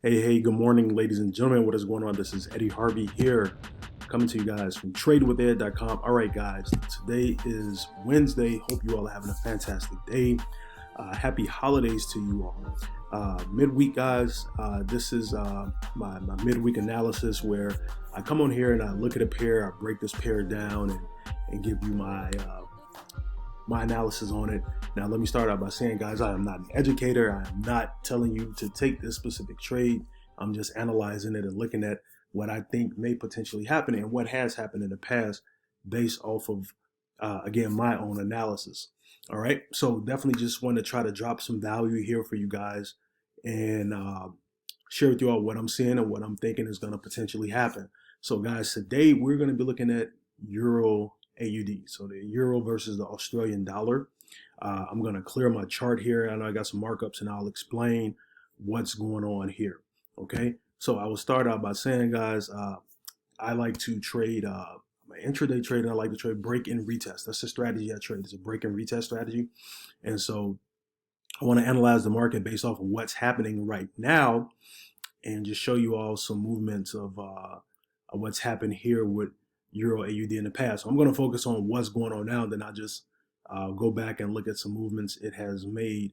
Hey, good morning, ladies and gentlemen. What is going on? This is Eddie Harvey here, coming to you guys from tradewithed.com. All right, guys, today is Wednesday. Hope you all are having a fantastic day. Happy holidays to you all. Midweek, guys, this is my midweek analysis where I come on here and I look at a pair, I break this pair down and give you my analysis on it. Now, let me start out by saying, guys, I am not an educator. I am not telling you to take this specific trade. I'm just analyzing it and looking at what I think may potentially happen and what has happened in the past based off of, again, my own analysis. All right. So definitely just want to try to drop some value here for you guys and share with you all what I'm seeing and what I'm thinking is going to potentially happen. So, guys, today we're going to be looking at Euro AUD, so the euro versus the Australian dollar. I'm going to clear my chart here. I know I got some markups and I'll explain what's going on here. Okay, so I will start out by saying, guys, I like to trade my intraday trade. I like to trade break and retest. That's the strategy I trade. It's a break and retest strategy. And so I want to analyze the market based off of what's happening right now and just show you all some movements of what's happened here with Euro AUD in the past. So I'm going to focus on what's going on now, then I'll just go back and look at some movements it has made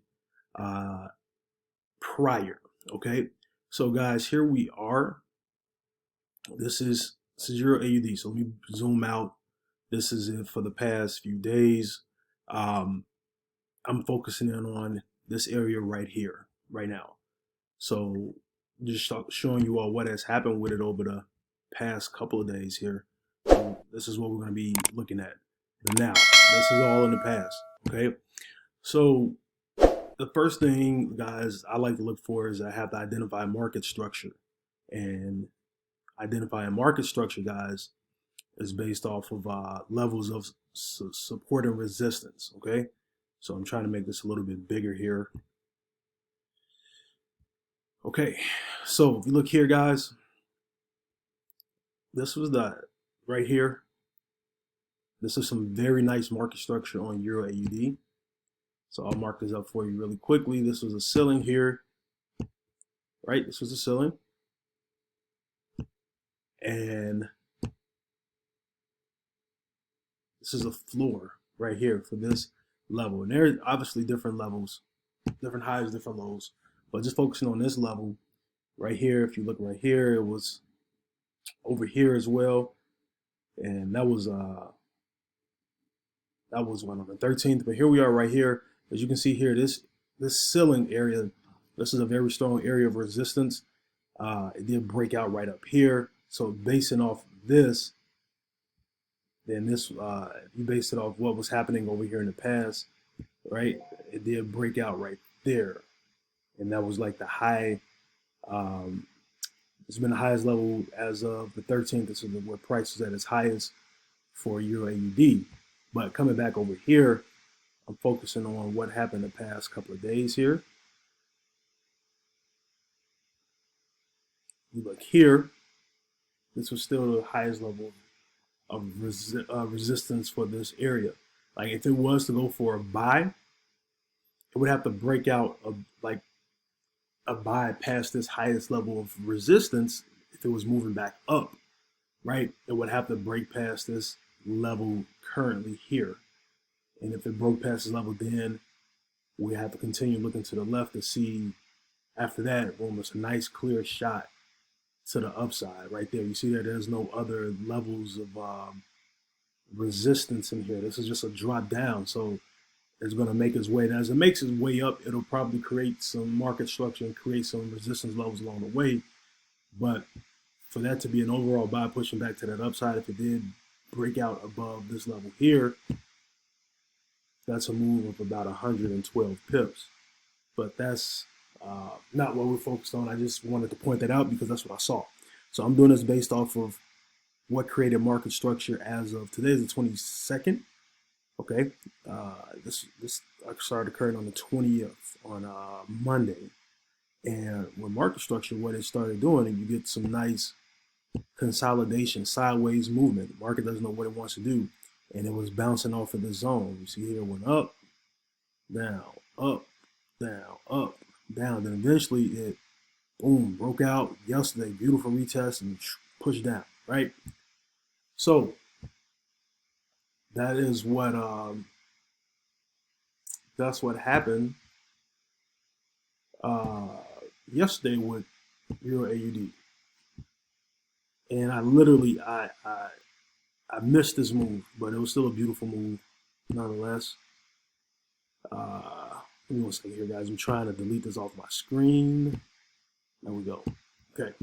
prior. Okay, so guys, here we are. This is Euro AUD. So let me zoom out. This is it for the past few days. I'm focusing in on this area right here, right now. So just showing you all what has happened with it over the past couple of days here. So this is what we're going to be looking at now. This is all in the past. Okay. So the first thing, guys, I like to look for is I have to identify market structure. And identifying market structure, guys, is based off of levels of support and resistance. Okay. So I'm trying to make this a little bit bigger here. Okay. So if you look here, guys, this was the right here. This is some very nice market structure on Euro AUD. So I'll mark this up for you really quickly. This was a ceiling here, right? This was a ceiling. And this is a floor right here for this level. And there are obviously different levels, different highs, different lows. But just focusing on this level right here, if you look right here, it was over here as well. And that was one on the 13th. But here we are right here. As you can see here, this ceiling area, this is a very strong area of resistance. It did break out right up here. So basing off this, then this, if you base it off what was happening over here in the past, right? It did break out right there. And that was like the high, it's been the highest level as of the 13th. This is where price was at its highest for Euro AUD. But coming back over here, I'm focusing on what happened the past couple of days here. You look here, this was still the highest level of resistance for this area. Like if it was to go for a buy, it would have to break out like a buy past this highest level of resistance. If it was moving back up, right, it would have to break past this level currently here. And if it broke past this level, then we have to continue looking to the left to see after that, boom, it's a nice clear shot to the upside right there. You see that there's no other levels of resistance in here. This is just a drop down. So it's going to make its way. And as it makes its way up, it'll probably create some market structure and create some resistance levels along the way. But for that to be an overall buy pushing back to that upside, if it did break out above this level here, that's a move of about 112 pips. But that's not what we're focused on. I just wanted to point that out because that's what I saw. So I'm doing this based off of what created market structure as of today, is the 22nd. Okay, this started occurring on the 20th on Monday. And with market structure, what it started doing, and you get some nice consolidation, sideways movement. The market doesn't know what it wants to do. And it was bouncing off of the zone. You see here, it went up, down, up, down, up, down. Then eventually it Boom, broke out yesterday. Beautiful retest and pushed down, right? So that is what that's what happened uh, yesterday with Euro AUD. And I literally I missed this move, but it was still a beautiful move nonetheless. Give me one second here, guys. I'm trying to delete this off my screen. There we go. Okay.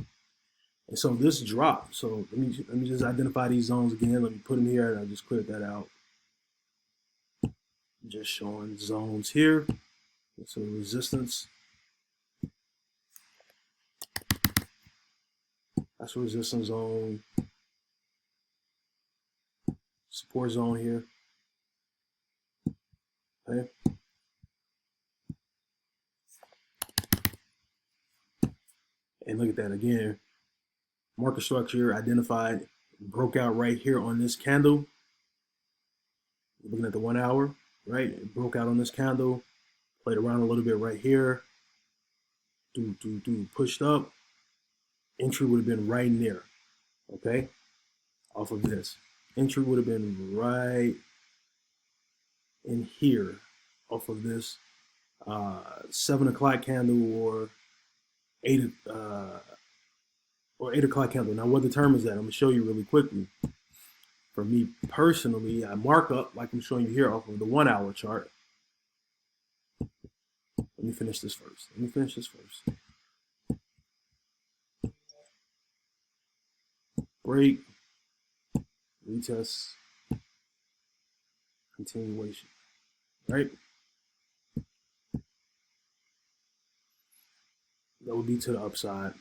And so this drop. So let me just identify these zones again. Let me put them here, and I just cleared that out. Just showing zones here. So resistance. That's a resistance zone. Support zone here. Okay. And look at that again. Market structure identified, broke out right here on this candle. Looking at the 1 hour, right? It broke out on this candle, played around a little bit right here. Pushed up. Entry would have been right in there, okay? Off of this. Entry would have been right in here off of this 7 o'clock candle or 8 o'clock candle. Now, what determines that? I'm gonna show you really quickly. For me personally, I mark up like I'm showing you here off of the 1 hour chart. Let me finish this first. Break, retest, continuation, right? That would be to the upside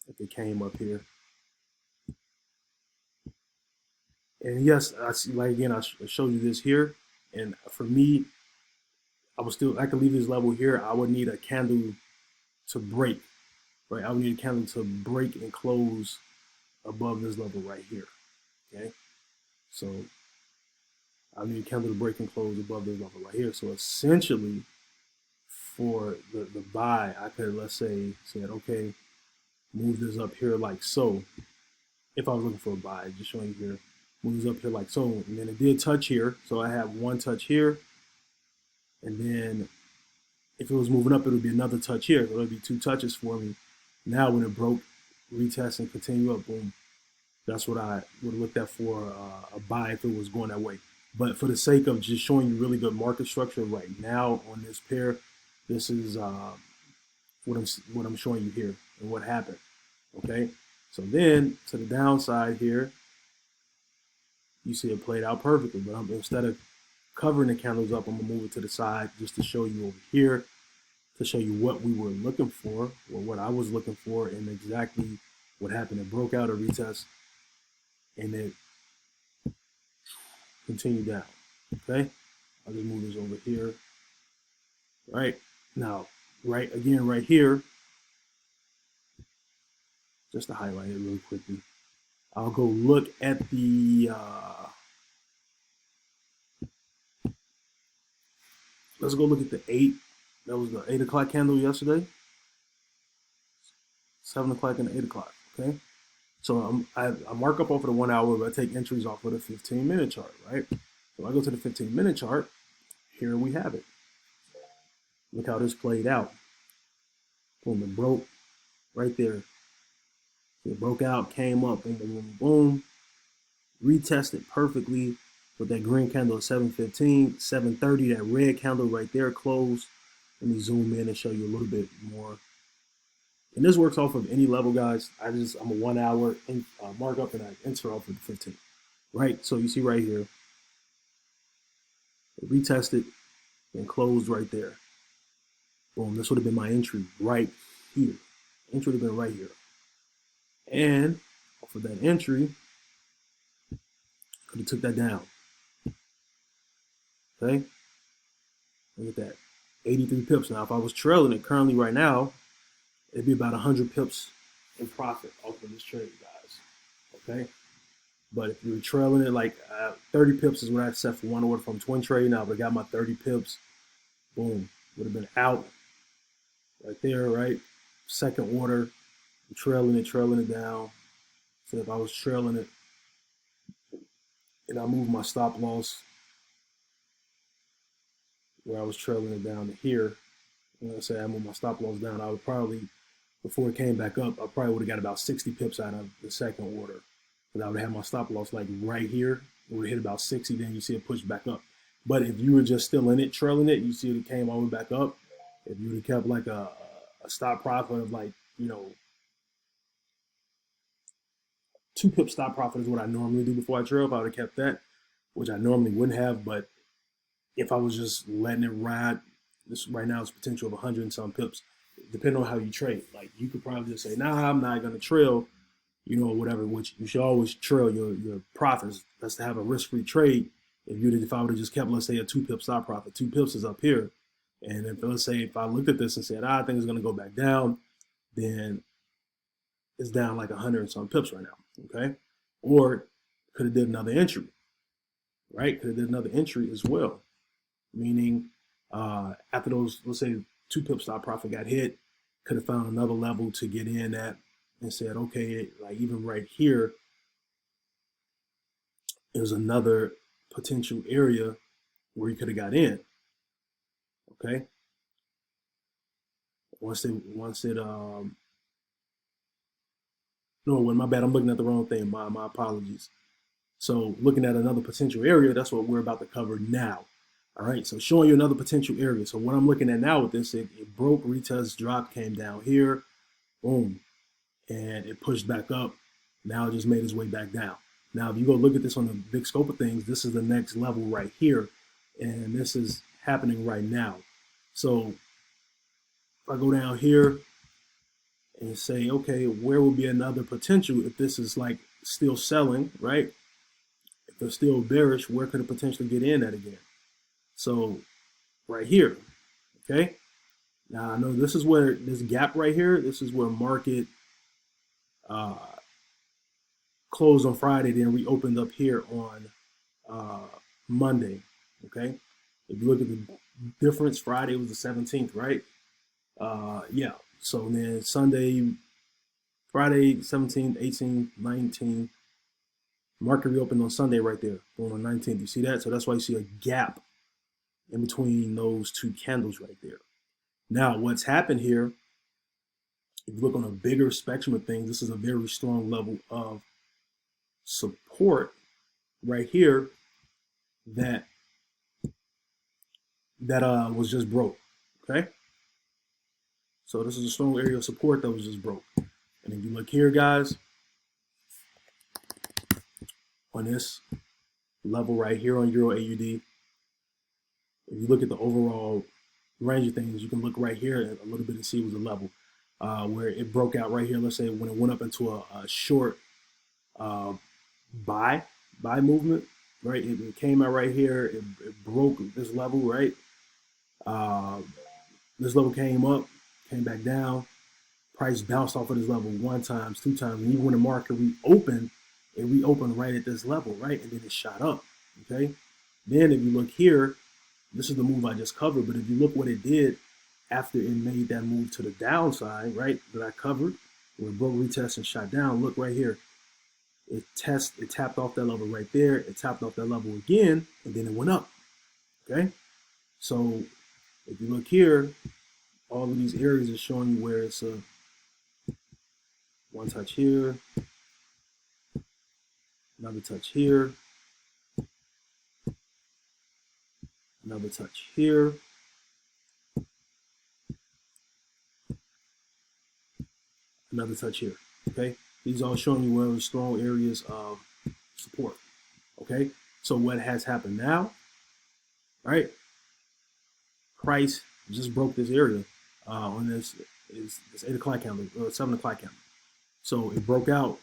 if it came up here. And yes, I see, like again, I showed you this here. And for me, I could leave this level here. I would need a candle to break, right? I would need a candle to break and close above this level right here, okay? So I need a candle to break and close above this level right here. So essentially, for the buy, I could, let's say, said, okay, move this up here like so. If I was looking for a buy, just showing you here, move this up here like so. And then it did touch here. So I have one touch here. And then if it was moving up, it would be another touch here. So it would be 2 touches for me. Now when it broke, retest and continue up, boom. That's what I would have looked at for a buy if it was going that way. But for the sake of just showing you really good market structure right now on this pair, this is what I'm showing you here and what happened. Okay, so then to the downside here, you see it played out perfectly. But instead of covering the candles up, I'm gonna move it to the side just to show you over here, to show you what we were looking for, or what I was looking for, and exactly what happened. It broke out a retest, and it continued down. Okay, I'll just move this over here. Right now, right here, just to highlight it really quickly, I'll go look at the let's go look at the 8. That was the 8 o'clock candle yesterday. 7 o'clock and 8 o'clock. Okay, so I mark up off of the 1 hour, but I take entries off of the 15-minute chart. Right, so I go to the 15-minute chart. Here we have it. Look how this played out. Boom, it broke right there. It broke out, came up, boom, boom, boom, boom. Retested perfectly with that green candle at 7:15, 7:30. That red candle right there closed. Let me zoom in and show you a little bit more. And this works off of any level, guys. I'm a 1 hour mark up and I enter off of the 15. Right, so you see right here, it retested and closed right there. Boom, this would have been my entry right here. Entry would have been right here. And off of that entry, could have took that down. Okay, look at that, 83 pips. Now, if I was trailing it currently right now, it'd be about 100 pips in profit off of this trade, guys. Okay, but if you're trailing it, like 30 pips is what I set for one order from twin trade. Now, but I got my 30 pips, boom, would have been out right there, right? second order, trailing it down. So if I was trailing it and I move my stop loss where I was trailing it down to here, let's say I move my stop loss down, I would probably, before it came back up, I probably would have got about 60 pips out of the second order. And I would have my stop loss like right here. It would hit about 60, then you see it push back up. But if you were just still in it, trailing it, you see it came all the way back up. If you would have kept like a stop profit of like, 2 pip stop profit is what I normally do before I trail. If I would have kept that, which I normally wouldn't have, but if I was just letting it ride, this right now is potential of 100 and some pips, depending on how you trade. Like you could probably just say, nah, I'm not gonna trail, whatever, which you should always trail your profits. That's to have a risk-free trade. If I would have just kept, let's say, a 2 pip stop profit, 2 pips is up here. And if I looked at this and said, I think it's gonna go back down, then it's down like 100 and some pips right now, okay? Or could have did another entry, right? Could have did another entry as well. Meaning after those, let's say 2 pip stop profit got hit, could have found another level to get in at and said, okay, like even right here is another potential area where you could have got in. Okay. No, my bad. I'm looking at the wrong thing. My apologies. So looking at another potential area, that's what we're about to cover now. All right, so showing you another potential area. So what I'm looking at now with this, it broke, retest, dropped, came down here, boom, and it pushed back up. Now it just made its way back down. Now, if you go look at this on the big scope of things, this is the next level right here, and this is happening right now. So if I go down here and say, okay, where will be another potential if this is like still selling, right? If they're still bearish, where could it potentially get in at again? So right here, okay? Now I know this is where this gap right here, this is where market closed on Friday, then reopened up here on Monday, okay? If you look at the difference, Friday was the 17th, right? Yeah, so then Sunday, Friday, 17th, 18th, 19th, market reopened on Sunday right there, going on 19th. You see that? So that's why you see a gap in between those two candles right there. Now, what's happened here, if you look on a bigger spectrum of things, this is a very strong level of support right here that was just broke, okay? So this is a strong area of support that was just broke. And if you look here, guys, on this level right here on EURAUD, if you look at the overall range of things, you can look right here a little bit and see it was a level where it broke out right here. Let's say when it went up into a short buy movement, right? It came out right here. It broke this level, right? This level came up, came back down. Price bounced off of this level 1 time, 2 times. And even when the market reopened, it reopened right at this level, right? And then it shot up, okay? Then if you look here, this is the move I just covered, but if you look what it did after it made that move to the downside, right, that I covered, where it broke, retest, and shot down, look right here. It tapped off that level right there. It tapped off that level again, and then it went up, okay? So if you look here, all of these areas are showing you where it's a one touch here, another touch here, another touch here, another touch here, okay? These are all showing you where strong areas of support, okay? So what has happened now, right? Price just broke this area on this 8 o'clock candle or 7 o'clock candle. So it broke out.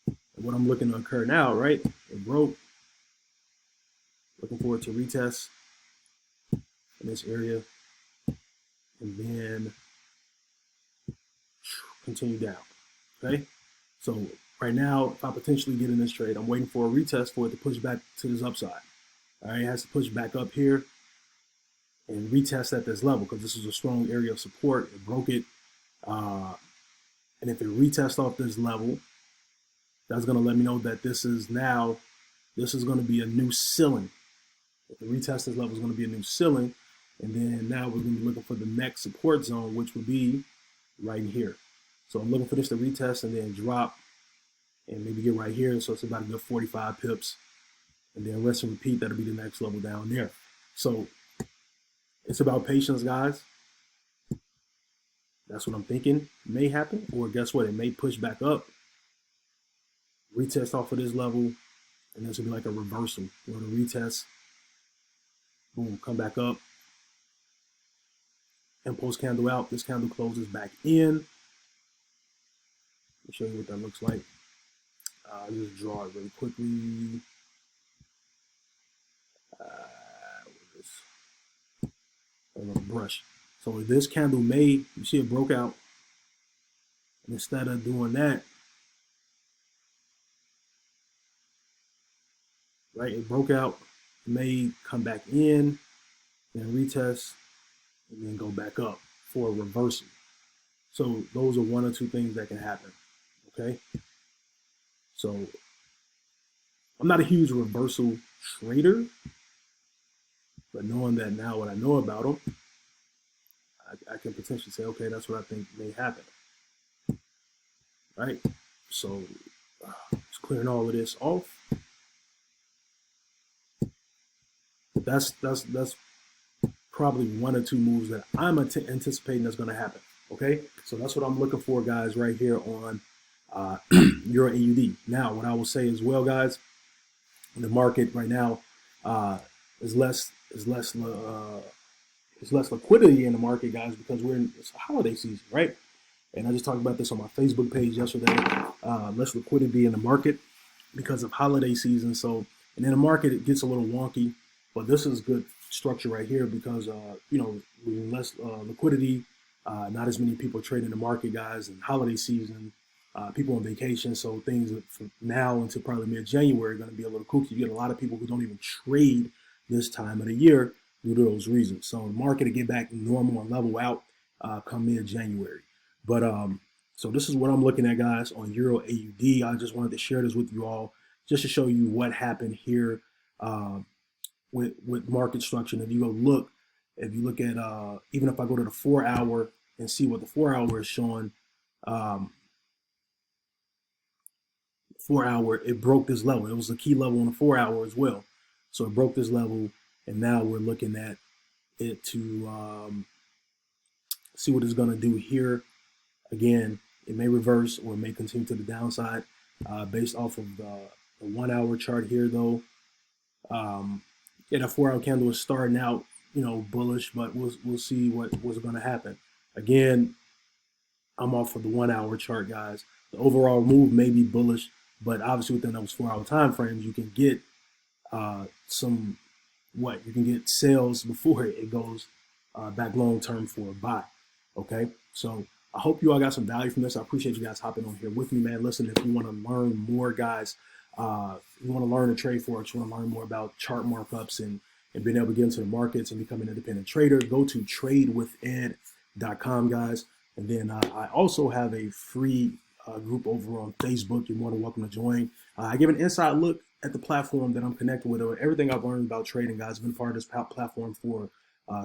And what I'm looking to occur now, right? It broke. Looking forward to retest in this area, and then continue down. Okay. So right now, if I potentially get in this trade, I'm waiting for a retest for it to push back to this upside. All right, it has to push back up here and retest at this level because this is a strong area of support. It broke it And if it retests off this level, that's going to let me know that this is going to be a new ceiling. If it retests this level, is going to be a new ceiling. And then now we're going to be looking for the next support zone, which would be right here. So I'm looking for this to retest and then drop and maybe get right here. So it's about a good 45 pips. And then rinse and repeat, that'll be the next level down there. So it's about patience, guys. That's what I'm thinking may happen. Or guess what? It may push back up, retest off of this level, and this will be like a reversal. You know, the retest, boom, come back up, impulse candle out. This candle closes back in. Let me show you what that looks like. I'll just draw it really quickly. A little brush. So this candle you see it broke out. And instead of doing that, right, it broke out, it may come back in, then retest, and then go back up for a reversal. So those are one or two things that can happen, okay? So I'm not a huge reversal trader, but knowing that now what I know about them, I can potentially say, okay, that's what I think may happen, right? So just clearing all of this off. But that's probably one or two moves that I'm anticipating that's going to happen. Okay, so that's what I'm looking for, guys, right here on EURAUD. Now, what I will say as well, guys, the market right now is less liquidity in the market, guys, because it's a holiday season, right? And I just talked about this on my Facebook page yesterday. Less liquidity in the market because of holiday season. So, and in the market, it gets a little wonky, but this is good structure right here because, you know, less liquidity, not as many people trading the market, guys, and holiday season, people on vacation. So things from now until probably mid-January are going to be a little kooky. You get a lot of people who don't even trade this time of the year due to those reasons. So the market to get back normal and level out come mid-January. But so this is what I'm looking at, guys, on EURAUD. I just wanted to share this with you all just to show you what happened here with market structure. And if you go look, if you look at even if I go to the 4 hour and see what the 4 hour is showing, 4 hour, it broke this level. It was a key level on the 4 hour as well. So it broke this level, and now we're looking at it to see what it's going to do here. Again, it may reverse or it may continue to the downside based off of the 1 hour chart here, though. Yeah, that 4 hour candle is starting out, you know, bullish, but we'll see what's going to happen. Again, I'm off of the 1 hour chart, guys. The overall move may be bullish, but obviously within those 4 hour time frames, you can get you can get sales before it goes back long term for a buy. Okay, so I hope you all got some value from this. I appreciate you guys hopping on here with me, man. Listen, if you want to learn more, guys, you want to learn to trade Forex, you want to learn more about chart markups and being able to get into the markets and become an independent trader, go to tradewithed.com, guys. And then I also have a free group over on Facebook. You're more than welcome to join. I give an inside look at the platform that I'm connected with, or everything I've learned about trading, guys. I've been part of this platform for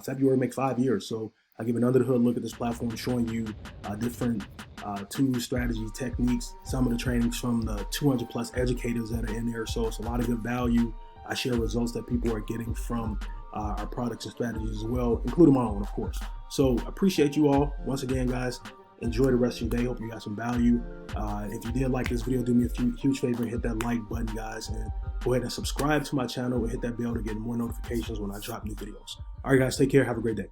February, make 5 years. So I give an under the hood look at this platform, showing you different tools, strategies, techniques, some of the trainings from the 200 plus educators that are in there. So it's a lot of good value. I share results that people are getting from our products and strategies as well, including my own, of course. So appreciate you all. Once again, guys, enjoy the rest of your day. Hope you got some value. If you did like this video, do me a huge favor and hit that like button, guys, and go ahead and subscribe to my channel and hit that bell to get more notifications when I drop new videos. All right, guys, take care. Have a great day.